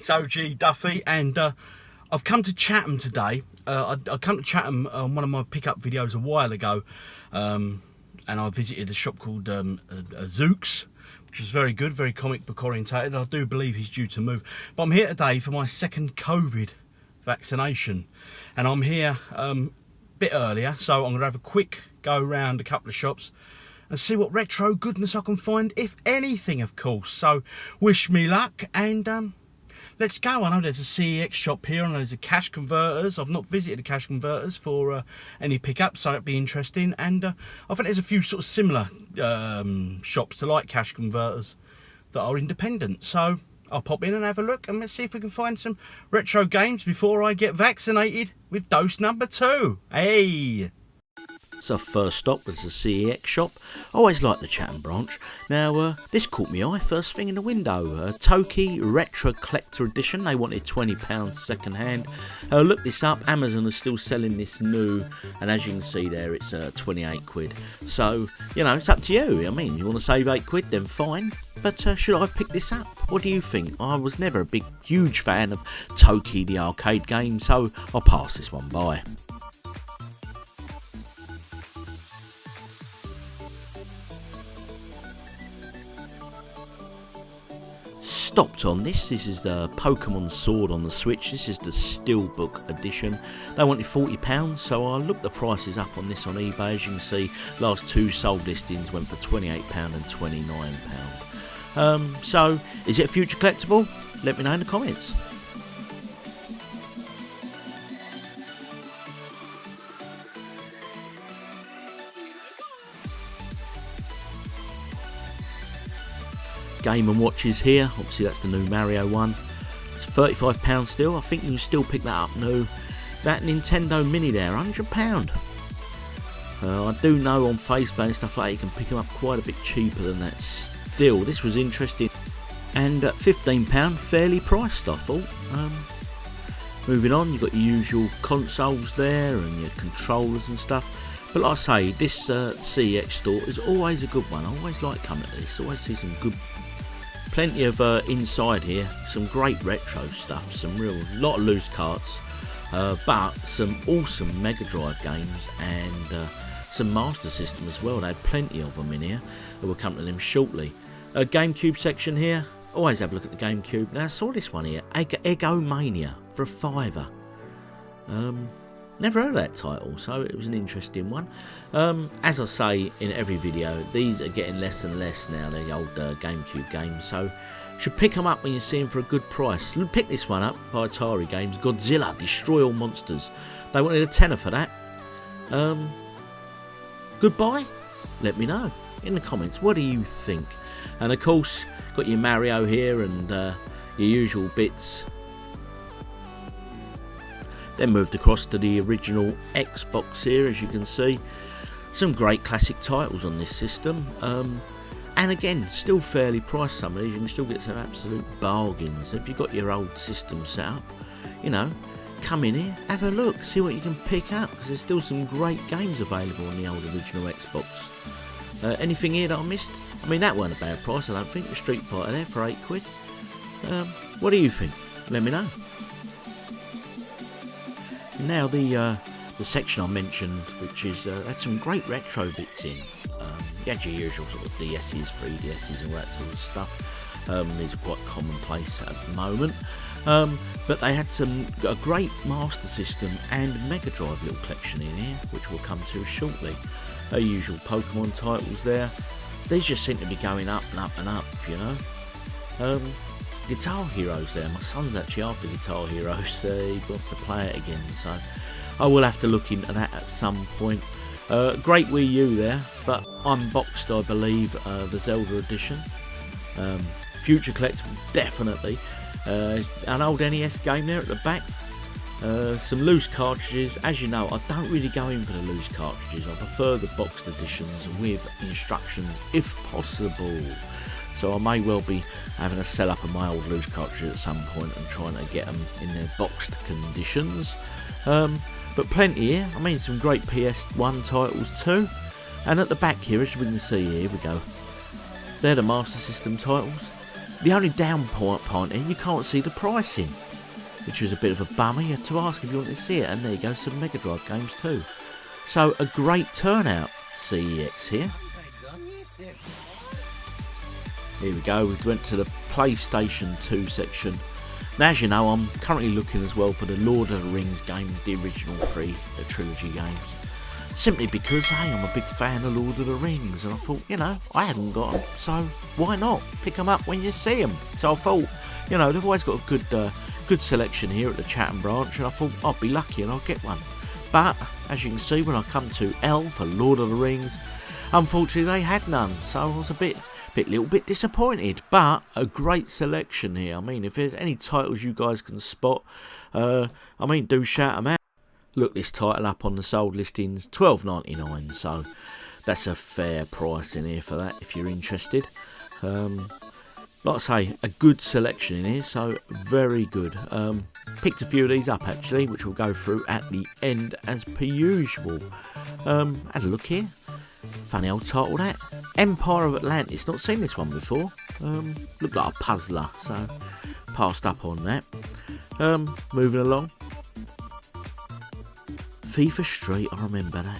it's OGDuffy, and I've come to Chatham today. I come to Chatham on one of my pickup videos a while ago, and I visited a shop called Zooks, which was very good, very comic book orientated. I do believe he's due to move, but I'm here today for my second COVID vaccination, and I'm here a bit earlier, so I'm going to have a quick go around a couple of shops and see what retro goodness I can find, if anything, of course. So wish me luck, and let's go. I know there's a CEX shop here, and there's a Cash Convertors. I've not visited a Cash Converters for any pickups, so that'd be interesting. And I think there's a few sort of similar shops to like Cash Converters that are independent. So I'll pop in and have a look, and let's see if we can find some retro games before I get vaccinated with dose number 2. Hey! So first stop was the CEX shop. I always liked the Chatham branch. Now this caught me eye first thing in the window. Toki Retro Collector Edition. They wanted £20 second hand. Look this up. Amazon is still selling this new, and as you can see there, it's 28 quid. So you know, it's up to you. I mean, you want to save 8 quid, then fine. But should I have picked this up? What do you think? I was never a huge fan of Toki, the arcade game, so I'll pass this one by. Stopped on this is the Pokemon Sword on the Switch. This is the Steelbook edition. They wanted £40, so I looked the prices up on this on eBay. As you can see, last 2 sold listings went for £28 and £29. So is it a future collectible? Let me know in the comments. Game & Watches here, obviously that's the new Mario one. It's £35 still. I think you can still pick that up new. That Nintendo Mini there, £100. I do know on Facebook and stuff like that you can pick them up quite a bit cheaper than that still. This was interesting, and at £15, fairly priced I thought. Moving on, you've got your usual consoles there and your controllers and stuff. But like I say, this CEX store is always a good one. I always like coming to this. Always see some good, plenty of inside here. Some great retro stuff. Some lot of loose carts, but some awesome Mega Drive games and some Master System as well. They had plenty of them in here. We'll come to them shortly. GameCube section here. Always have a look at the GameCube. Now I saw this one here, Egomania, for a £5. Never heard of that title, so it was an interesting one. As I say in every video, these are getting less and less now, the old GameCube games, so should pick them up when you see them for a good price. Pick this one up by Atari Games, Godzilla, Destroy All Monsters. They wanted a tenner for that. Goodbye? Let me know in the comments, what do you think? And of course, got your Mario here and your usual bits. Then moved across to the original Xbox here, as you can see. Some great classic titles on this system. And again, still fairly priced some of these. You can still get some absolute bargains. If you've got your old system set up, you know, come in here, have a look, see what you can pick up, because there's still some great games available on the old original Xbox. Anything here that I missed? I mean, that weren't a bad price, I don't think. The Street Fighter there for 8 quid. What do you think? Let me know. Now the section I mentioned, which is had some great retro bits in. You had your usual sort of DS's, 3DS's, and all that sort of stuff. These are quite commonplace at the moment. But they had a great Master System and Mega Drive little collection in here, which we'll come to shortly. Usual Pokemon titles there. These just seem to be going up and up and up, you know. Guitar Heroes there. My son's actually after Guitar Heroes. He wants to play it again, so I will have to look into that at some point. Great Wii U there, but unboxed, I believe, the Zelda edition. Future collectible, definitely. An old NES game there at the back. Some loose cartridges. As you know, I don't really go in for the loose cartridges. I prefer the boxed editions with instructions if possible. So I may well be having a sell up of my old loose cartridges at some point and trying to get them in their boxed conditions. But plenty here. I mean, some great PS1 titles too. And at the back here, as we can see here we go. They're the Master System titles. The only down point here, you can't see the pricing, which was a bit of a bummer. You had to ask if you wanted to see it, and there you go, some Mega Drive games too. So a great turnout, CEX here. Here we go, we went to the PlayStation 2 section. Now, as you know, I'm currently looking as well for the Lord of the Rings games, the original 3, the trilogy games. Simply because, hey, I'm a big fan of Lord of the Rings, and I thought, you know, I hadn't got them, so why not pick them up when you see them? So I thought, you know, they've always got a good selection here at the Chatham branch, and I thought I'd be lucky and I'll get one. But, as you can see, when I come to L for Lord of the Rings, unfortunately they had none, so I was a little bit disappointed. But a great selection here. I mean, if there's any titles you guys can spot, I mean, do shout them out. Look this title up on the sold listings, $12.99, so that's a fair price in here for that if you're interested. Like I say, a good selection in here, so very good. Picked a few of these up actually, which we'll go through at the end as per usual. Had a look here. Funny old title that. Empire of Atlantis. Not seen this one before. Looked like a puzzler, so passed up on that. Moving along. FIFA Street, I remember that.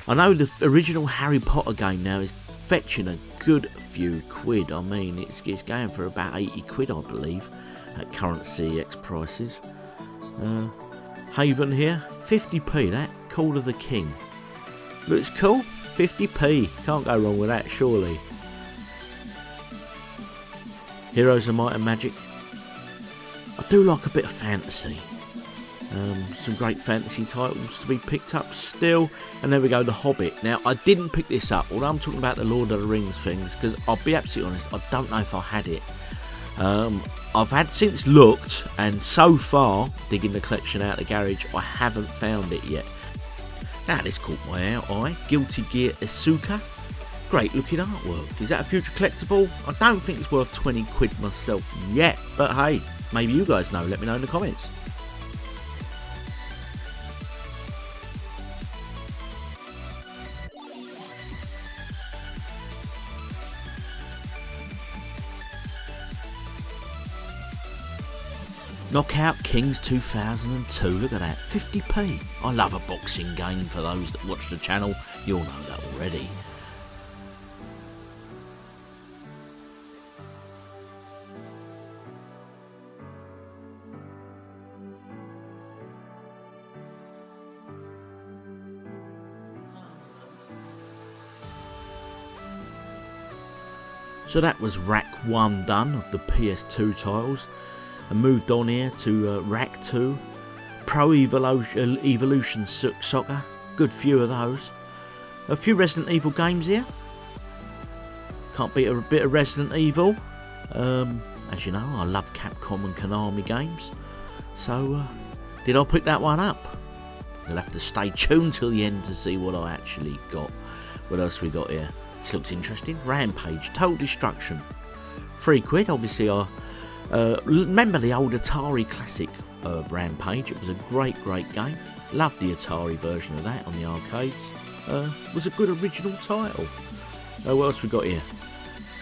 I know the original Harry Potter game now is fetching a good few quid. I mean, it's going for about 80 quid, I believe, at current CEX prices. Haven here, 50p that. Call of the King. Looks cool, 50p. Can't go wrong with that, surely. Heroes of Might and Magic. I do like a bit of fantasy. Some great fantasy titles to be picked up still. And there we go, The Hobbit. Now, I didn't pick this up, although I'm talking about the Lord of the Rings things, because I'll be absolutely honest, I don't know if I had it. I've had since looked, and so far, digging the collection out of the garage, I haven't found it yet. Now, this caught my eye. Guilty Gear Asuka. Great looking artwork. Is that a future collectible? I don't think it's worth 20 quid myself yet, but hey, maybe you guys know. Let me know in the comments. Knockout Kings 2002, look at that, 50p. I love a boxing game. For those that watch the channel, you'll know that already. So that was rack 1 done of the PS2 titles. And moved on here to rack 2, Pro Evolution Soccer, good few of those. A few Resident Evil games here. Can't beat a bit of Resident Evil. As you know, I love Capcom and Konami games. So, did I pick that one up? You'll have to stay tuned till the end to see what I actually got. What else we got here? This looks interesting. Rampage, Total Destruction. 3 quid, obviously I... remember the old Atari classic of Rampage. It was a great game. Loved the Atari version of that on the arcades. Was a good original title. What else we got here?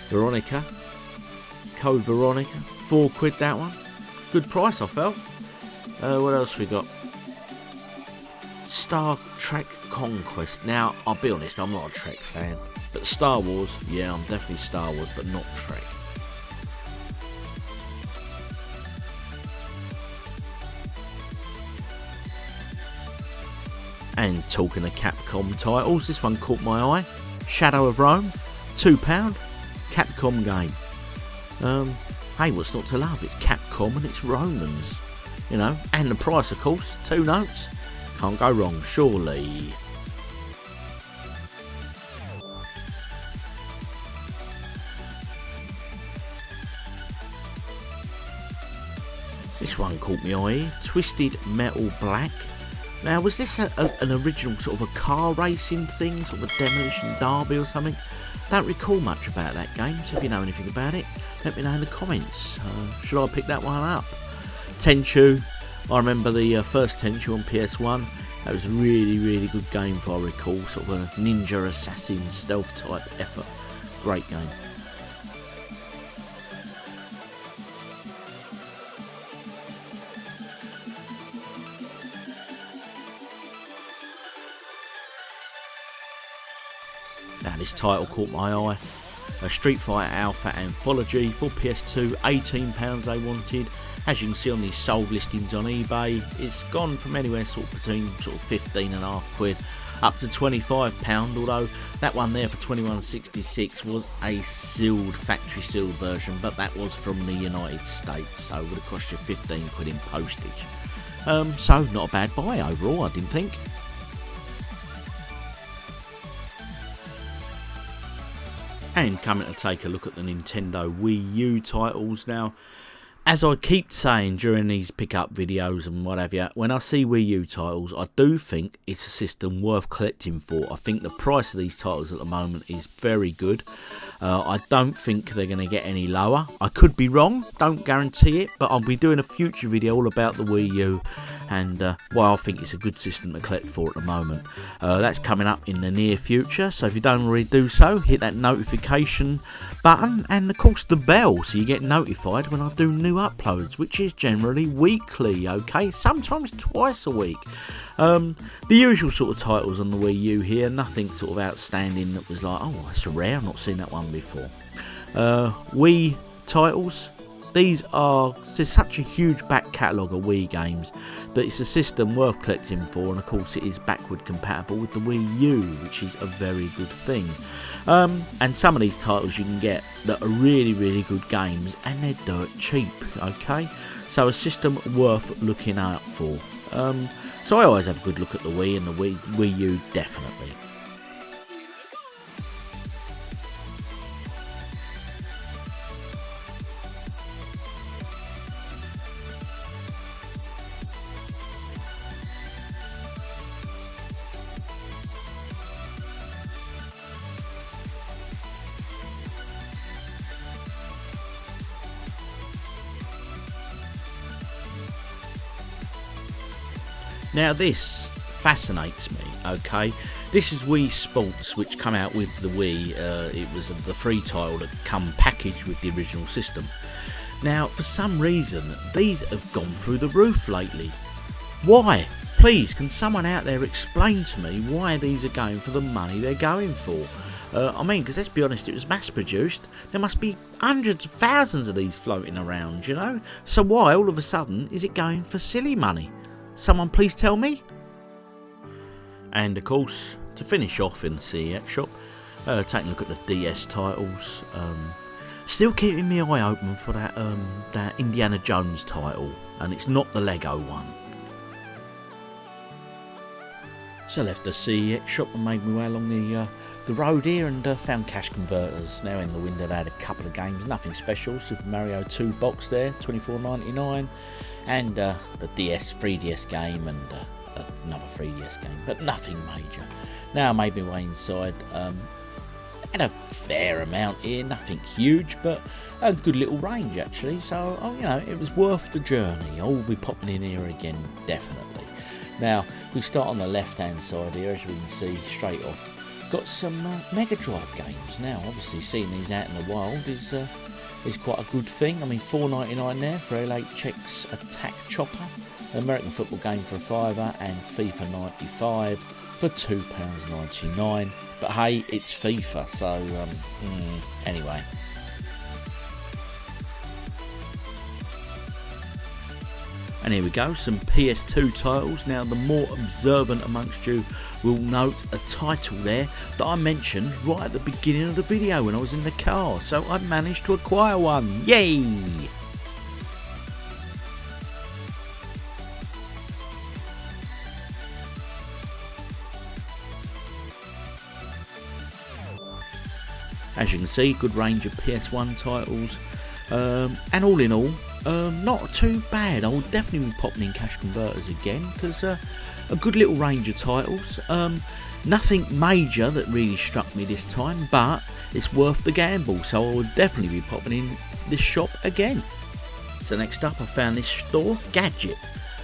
Veronica. Code Veronica. 4 quid that one. Good price I felt. What else we got? Star Trek Conquest. Now, I'll be honest, I'm not a Trek fan. But Star Wars, yeah, I'm definitely Star Wars, but not Trek. And talking of Capcom titles, this one caught my eye. Shadow of Rome, £2, Capcom game. Hey, what's not to love? It's Capcom and it's Romans, you know. And the price, of course, 2 notes. Can't go wrong, surely. This one caught me eye. Twisted Metal Black. Now, was this an original sort of a car racing thing, sort of a demolition derby or something? Don't recall much about that game, so if you know anything about it, let me know in the comments. Should I pick that one up? Tenchu, I remember the first Tenchu on PS1. That was a really good game, if I recall, sort of a ninja assassin stealth type effort. Great game. Now this title caught my eye. A Street Fighter Alpha Anthology for PS2, £18 they wanted. As you can see on these sold listings on eBay, it's gone from anywhere between 15.5 quid up to £25, although that one there for £21.66 was a sealed, factory sealed version, but that was from the United States, so it would have cost you 15 quid in postage. So not a bad buy overall, I didn't think. And coming to take a look at the Nintendo Wii U titles now. As I keep saying during these pickup videos and what have you, when I see Wii U titles, I do think it's a system worth collecting for. I think the price of these titles at the moment is very good. I don't think they're going to get any lower. I could be wrong, don't guarantee it, but I'll be doing a future video all about the Wii U and why I think it's a good system to collect for at the moment. That's coming up in the near future, so if you don't already do so, hit that notification button and of course the bell so you get notified when I do new uploads, which is generally weekly, okay, sometimes twice a week. The usual sort of titles on the Wii U here, nothing sort of outstanding that was like, oh that's a rare, I've not seen that one before. Wii titles, there's such a huge back catalogue of Wii games that it's a system worth collecting for, and of course it is backward compatible with the Wii U, which is a very good thing. And some of these titles you can get that are really, really good games and they're dirt cheap, okay? So a system worth looking out for. So I always have a good look at the Wii and the Wii U, definitely. Now this fascinates me, okay? This is Wii Sports, which come out with the Wii. It was the free title that come packaged with the original system. Now, for some reason, these have gone through the roof lately. Why? Please, can someone out there explain to me why these are going for the money they're going for? I mean, because let's be honest, it was mass produced. There must be hundreds of thousands of these floating around, you know? So why, all of a sudden, is it going for silly money? Someone please tell me. And of course, to finish off in the CEX shop, taking a look at the DS titles. Still keeping my eye open for that Indiana Jones title, and it's not the Lego one. So I left the CEX shop and made my way along the road here and found Cash Convertors. Now in the window they had a couple of games, nothing special. Super Mario 2 box there, $24.99. And the 3DS game and another 3DS game, but nothing major. Now I made my way inside, had a fair amount here, nothing huge, but a good little range actually, so you know, it was worth the journey. I will be popping in here again, definitely. Now, we start on the left hand side here, as we can see straight off, got some Mega Drive games. Now obviously seeing these out in the wild is quite a good thing. I mean, $4.99 there for LA Check's Attack Chopper, an American football game for £5, and FIFA 95 for £2.99. But hey, it's FIFA, so anyway. And here we go, some PS2 titles. Now the more observant amongst you will note a title there that I mentioned right at the beginning of the video when I was in the car. So I managed to acquire one. Yay! As you can see, good range of PS1 titles. And all in all, not too bad. I will definitely be popping in Cash Convertors again because a good little range of titles. Nothing major that really struck me this time, but it's worth the gamble, so I will definitely be popping in this shop again. So next up I found this store, Gadget.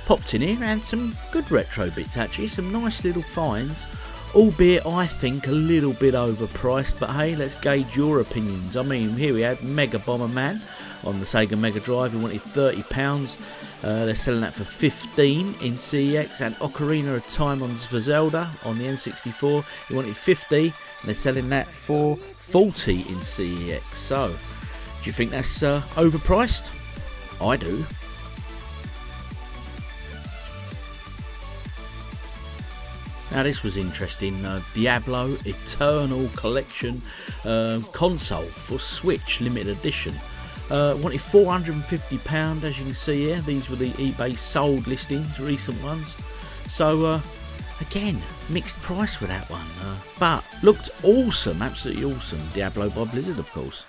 Popped in here and some good retro bits actually, some nice little finds, albeit I think a little bit overpriced, but hey, let's gauge your opinions. I mean, here we had Mega Bomber Man on the Sega Mega Drive, he wanted £30, They're selling that for 15 in CEX, and Ocarina of Time for Zelda on the N64. He wanted 50, and they're selling that for 40 in CEX. So, do you think that's overpriced? I do. Now this was interesting, Diablo Eternal Collection console for Switch limited edition. Wanted £450, as you can see here. These were the eBay sold listings, recent ones. So again, mixed price with that one, but looked awesome, absolutely awesome. Diablo by Blizzard, of course.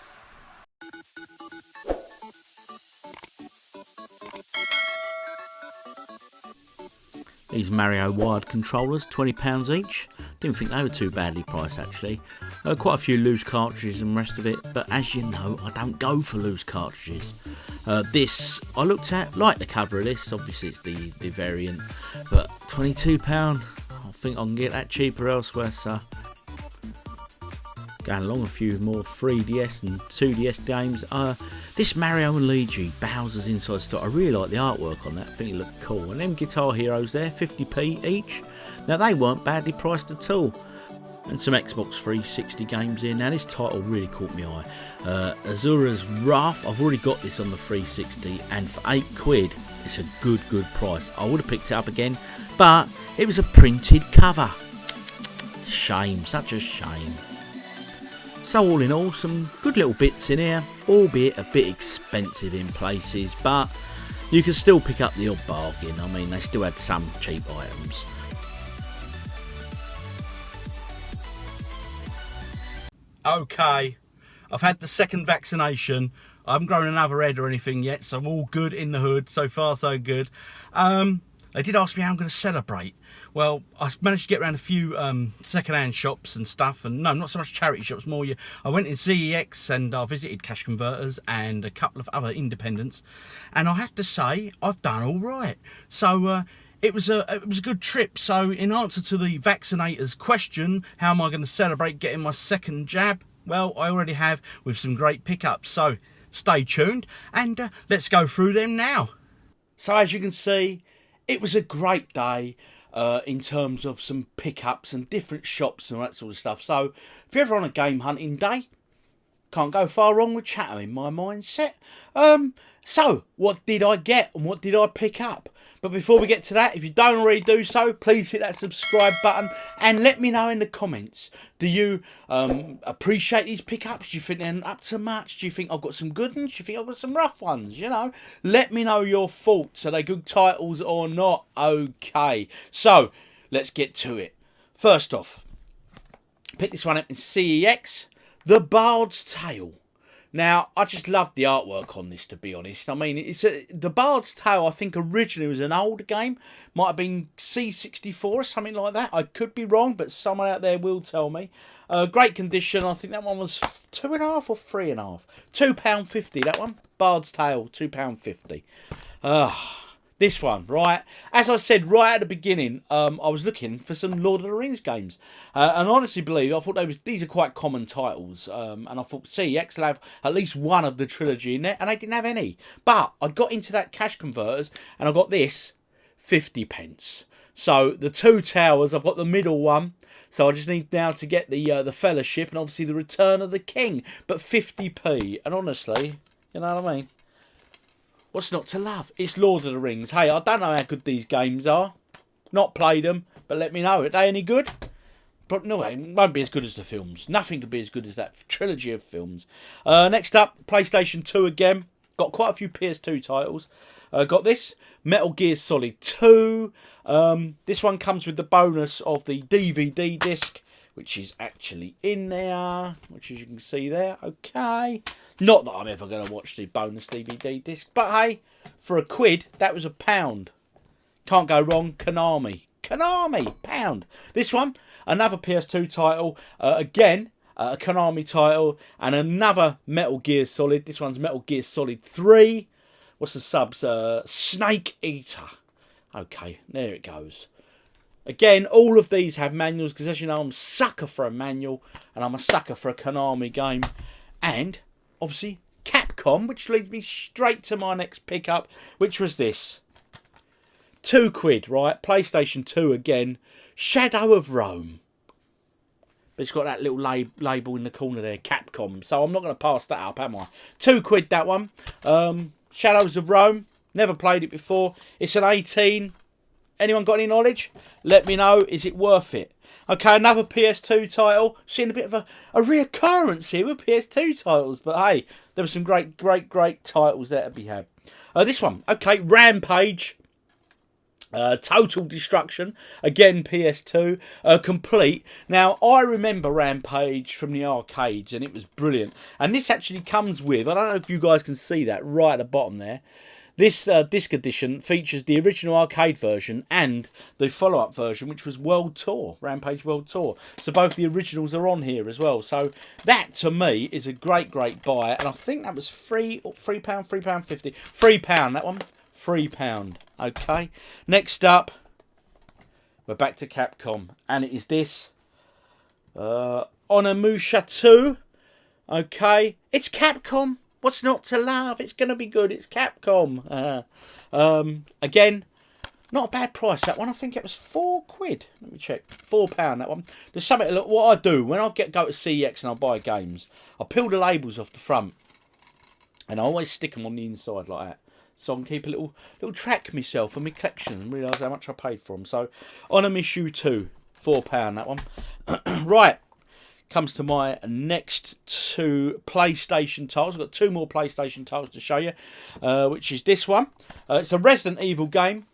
These Mario wired controllers, £20 each. Didn't think they were too badly priced actually. Quite a few loose cartridges and rest of it, but as you know, I don't go for loose cartridges. This I looked at, like the cover of this, obviously it's the variant, but £22, I think I can get that cheaper elsewhere, so. Going along, a few more 3DS and 2DS games. This Mario and Luigi, Bowser's Inside Story, I really like the artwork on that, I think it looked cool. And them Guitar Heroes there, 50p each. Now they weren't badly priced at all. And some Xbox 360 games here. Now this title really caught my eye. Azura's Wrath, I've already got this on the 360, and for £8, it's a good price. I would have picked it up again, but it was a printed cover. Shame, such a shame. So all in all, some good little bits in here, albeit a bit expensive in places, but you can still pick up the odd bargain. I mean, they still had some cheap items. Okay, I've had the second vaccination. I haven't grown another head or anything yet, so I'm all good in the hood. So far, so good. They did ask me how I'm going to celebrate. Well, I managed to get around a few second-hand shops and stuff, and no, not so much charity shops, more. I went in CEX and I visited Cash Converters and a couple of other independents, and I have to say I've done all right. So it was a good trip. So in answer to the vaccinator's question, how am I going to celebrate getting my second jab? Well, I already have, with some great pickups. So stay tuned and let's go through them now. So as you can see, it was a great day. In terms of some pickups and different shops and all that sort of stuff. So if you're ever on a game hunting day, can't go far wrong with Chatham in my mindset. So what did I get and what did I pick up? But before we get to that, if you don't already do so, please hit that subscribe button and let me know in the comments. Do you appreciate these pickups? Do you think they're up to much? Do you think I've got some good ones? Do you think I've got some rough ones? You know, let me know your thoughts. Are they good titles or not? Okay, so let's get to it. First off, pick this one up in CEX, The Bard's Tale. Now, I just love the artwork on this, to be honest. I mean, The Bard's Tale, I think, originally was an older game. Might have been C64 or something like that. I could be wrong, but someone out there will tell me. Great condition. I think that one was £2.50 or £3.50. £2.50, that one. Bard's Tale, £2.50. This one, right? As I said right at the beginning, I was looking for some Lord of the Rings games. And I honestly believe, I thought these are quite common titles. And I thought CEX will have at least one of the trilogy in there. And they didn't have any. But I got into that Cash Converters and I got this, 50p. So the Two Towers, I've got the middle one. So I just need now to get the Fellowship and obviously the Return of the King. But 50p. And honestly, you know what I mean? What's not to love? It's Lord of the Rings. Hey, I don't know how good these games are. Not played them, but let me know. Are they any good? But no, it won't be as good as the films. Nothing could be as good as that trilogy of films. Next up, PlayStation 2 again. Got quite a few PS2 titles. Got this, Metal Gear Solid 2. This one comes with the bonus of the DVD disc, which is actually in there, which as you can see there. Okay. Not that I'm ever going to watch the bonus DVD disc, but hey, for £1, that was £1. Can't go wrong. Konami, £1. This one, another PS2 title. Again, a Konami title, and another Metal Gear Solid. This one's Metal Gear Solid 3. What's the subs? Snake Eater. Okay, there it goes. Again, all of these have manuals, because as you know, I'm a sucker for a manual, and I'm a sucker for a Konami game. And, obviously, Capcom, which leads me straight to my next pickup, which was this. £2, right? PlayStation 2 again. Shadow of Rome. But it's got that little label in the corner there, Capcom. So I'm not going to pass that up, am I? £2 that one. Shadows of Rome. Never played it before. It's an 18. Anyone got any knowledge? Let me know. Is it worth it? Okay, another PS2 title. Seeing a bit of a reoccurrence here with PS2 titles. But hey, there were some great titles there to be had. This one. Okay, Rampage. Total Destruction. Again, PS2. Complete. Now, I remember Rampage from the arcades, and it was brilliant. And this actually comes with, I don't know if you guys can see that right at the bottom there. This disc edition features the original arcade version and the follow-up version, which was World Tour, Rampage World Tour. So both the originals are on here as well. So that, to me, is a great buy. And I think that was £3.50. £3, that one. £3. Okay. Next up, we're back to Capcom. And it is this. Onimusha 2. Okay. It's Capcom. What's not to love? It's going to be good. It's Capcom. Again, not a bad price, that one. I think it was £4. Let me check. £4, that one. There's something, look, what I do, when I go to CEX and I buy games, I peel the labels off the front. And I always stick them on the inside like that. So I can keep a little track myself and my collection and realise how much I paid for them. So, Onimusha 2, £4, that one. Right. Comes to my next two PlayStation titles. I've got two more PlayStation titles to show you, which is this one. It's a Resident Evil game,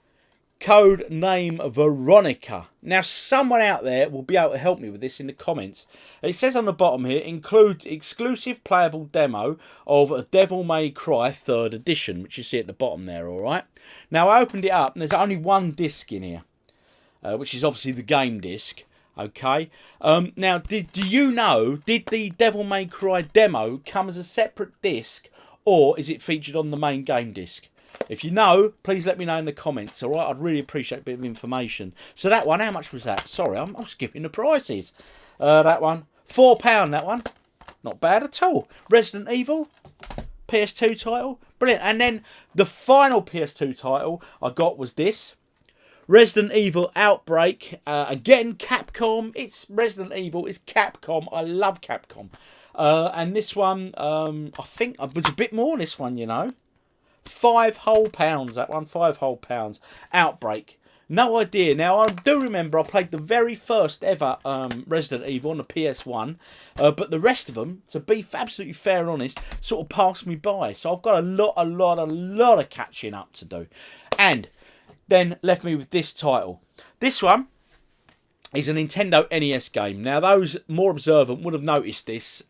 code name Veronica. Now, someone out there will be able to help me with this in the comments. It says on the bottom here, includes exclusive playable demo of Devil May Cry 3rd Edition, which you see at the bottom there, all right? Now, I opened it up, and there's only one disc in here, which is obviously the game disc. Okay. Now, do you know, did the Devil May Cry demo come as a separate disc, or is it featured on the main game disc? If you know, please let me know in the comments, all right? I'd really appreciate a bit of information. So that one, how much was that? Sorry, I'm skipping the prices. That one, £4, that one. Not bad at all. Resident Evil, PS2 title. Brilliant. And then the final PS2 title I got was this. Resident Evil Outbreak, again Capcom. It's Resident Evil, it's Capcom. I love Capcom. And this one, I think it was a bit more, this one, you know. £5 whole, that one, £5 whole. Outbreak. No idea. Now, I do remember I played the very first ever Resident Evil on the PS1. But the rest of them, to be absolutely fair and honest, sort of passed me by. So I've got a lot of catching up to do. And then left me with this title. This one is a Nintendo NES game. Now, those more observant would have noticed this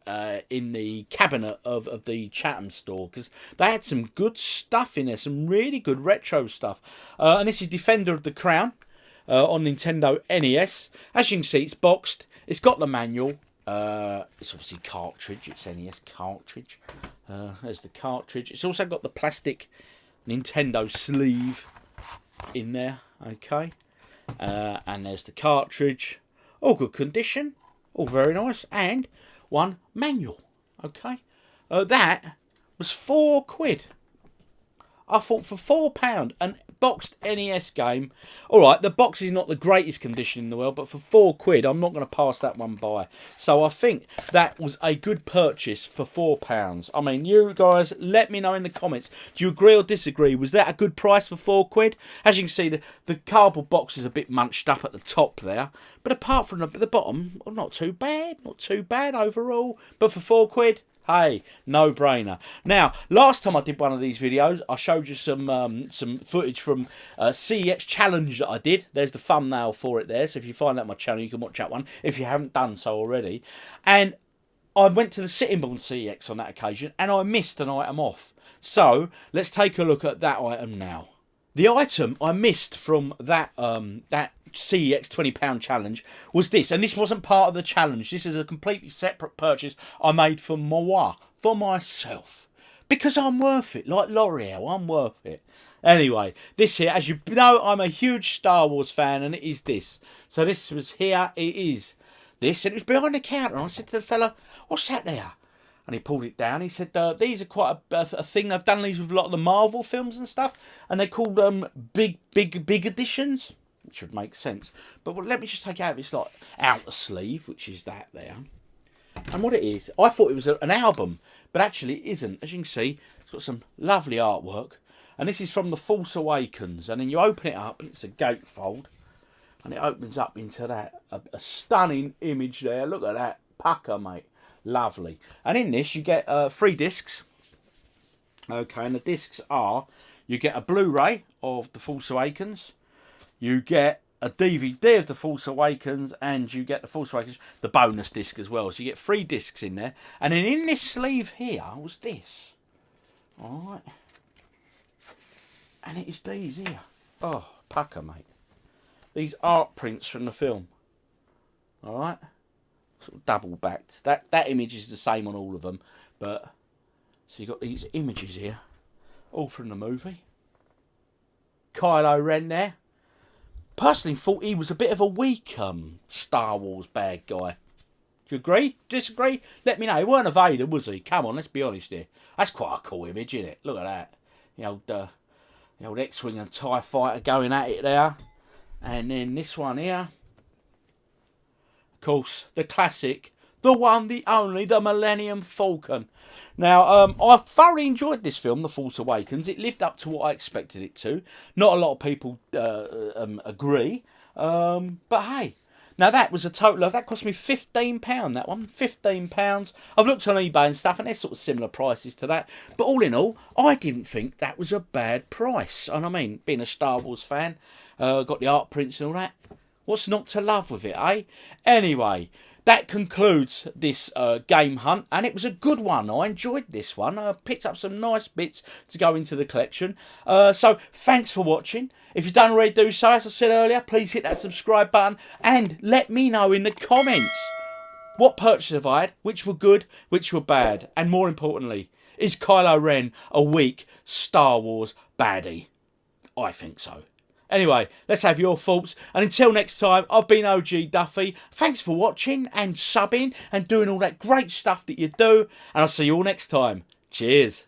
in the cabinet of the Chatham store, because they had some good stuff in there, some really good retro stuff. And this is Defender of the Crown on Nintendo NES. As you can see, it's boxed. It's got the manual. It's obviously cartridge. It's NES cartridge. There's the cartridge. It's also got the plastic Nintendo sleeve in there, okay, and there's the cartridge, all good condition, all very nice, and one manual, okay. That was £4. I thought for £4, an boxed NES game, alright, the box is not the greatest condition in the world, but for £4, I'm not going to pass that one by. So I think that was a good purchase for £4. I mean, you guys, let me know in the comments, do you agree or disagree? Was that a good price for £4? As you can see, the cardboard box is a bit munched up at the top there, but apart from the bottom, not too bad overall, but for £4, hey, no brainer. Now, last time I did one of these videos, I showed you some footage from CEX challenge that I did. There's the thumbnail for it there. So if you find that on my channel, you can watch that one if you haven't done so already. And I went to the Sittingbourne CEX on that occasion, and I missed an item off. So let's take a look at that item now. The item I missed from that CEX £20 challenge was this, and this wasn't part of the challenge. This is a completely separate purchase I made for myself, because I'm worth it, like L'Oreal, I'm worth it. Anyway, this here, as you know, I'm a huge Star Wars fan, and it is this. So this was here, it is this, and it was behind the counter, and I said to the fella, what's that there? and he pulled it down. He said, these are quite a thing. They've done these with a lot of the Marvel films and stuff, and they called them big editions, which would make sense. But let me just take out this like outer sleeve, which is that there. And what it is, I thought it was an album, but actually it isn't. As you can see, it's got some lovely artwork. And this is from The Force Awakens. And then you open it up, it's a gatefold. And it opens up into that. A stunning image there. Look at that. Pucker, mate. Lovely. And in this, you get 3 discs. Okay, and the discs are, you get a Blu-ray of The Force Awakens. You get a DVD of The Force Awakens, and you get The Force Awakens, the bonus disc as well. So you get 3 discs in there. And then in this sleeve here was this. Alright. And it is these here. Oh, pucker, mate. These art prints from the film. Alright. Sort of double backed. That image is the same on all of them. But, so you've got these images here. All from the movie. Kylo Ren there. Personally thought he was a bit of a weak Star Wars bad guy. Do you agree? Disagree? Let me know. He weren't a Vader, was he? Come on, let's be honest here. That's quite a cool image, isn't it? Look at that. The old X-Wing and TIE Fighter going at it there. And then this one here. Of course, the classic. The one, the only, the Millennium Falcon. Now, I thoroughly enjoyed this film, The Force Awakens. It lived up to what I expected it to. Not a lot of people agree. But hey, now that was a total of, that cost me £15, that one. £15. I've looked on eBay and stuff, and they're sort of similar prices to that. But all in all, I didn't think that was a bad price. And I mean, being a Star Wars fan, got the art prints and all that. What's not to love with it, eh? Anyway, that concludes this game hunt, and it was a good one. I enjoyed this one. I picked up some nice bits to go into the collection. So thanks for watching. If you don't already do so, as I said earlier, please hit that subscribe button and let me know in the comments what purchases have I had, which were good, which were bad, and more importantly, is Kylo Ren a weak Star Wars baddie? I think so. Anyway, let's have your thoughts. And until next time, I've been OGDuffy. Thanks for watching and subbing and doing all that great stuff that you do. And I'll see you all next time. Cheers.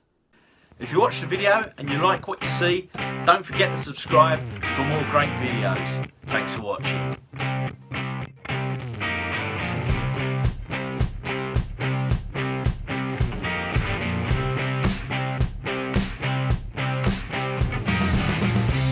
If you watched the video and you like what you see, don't forget to subscribe for more great videos. Thanks for watching.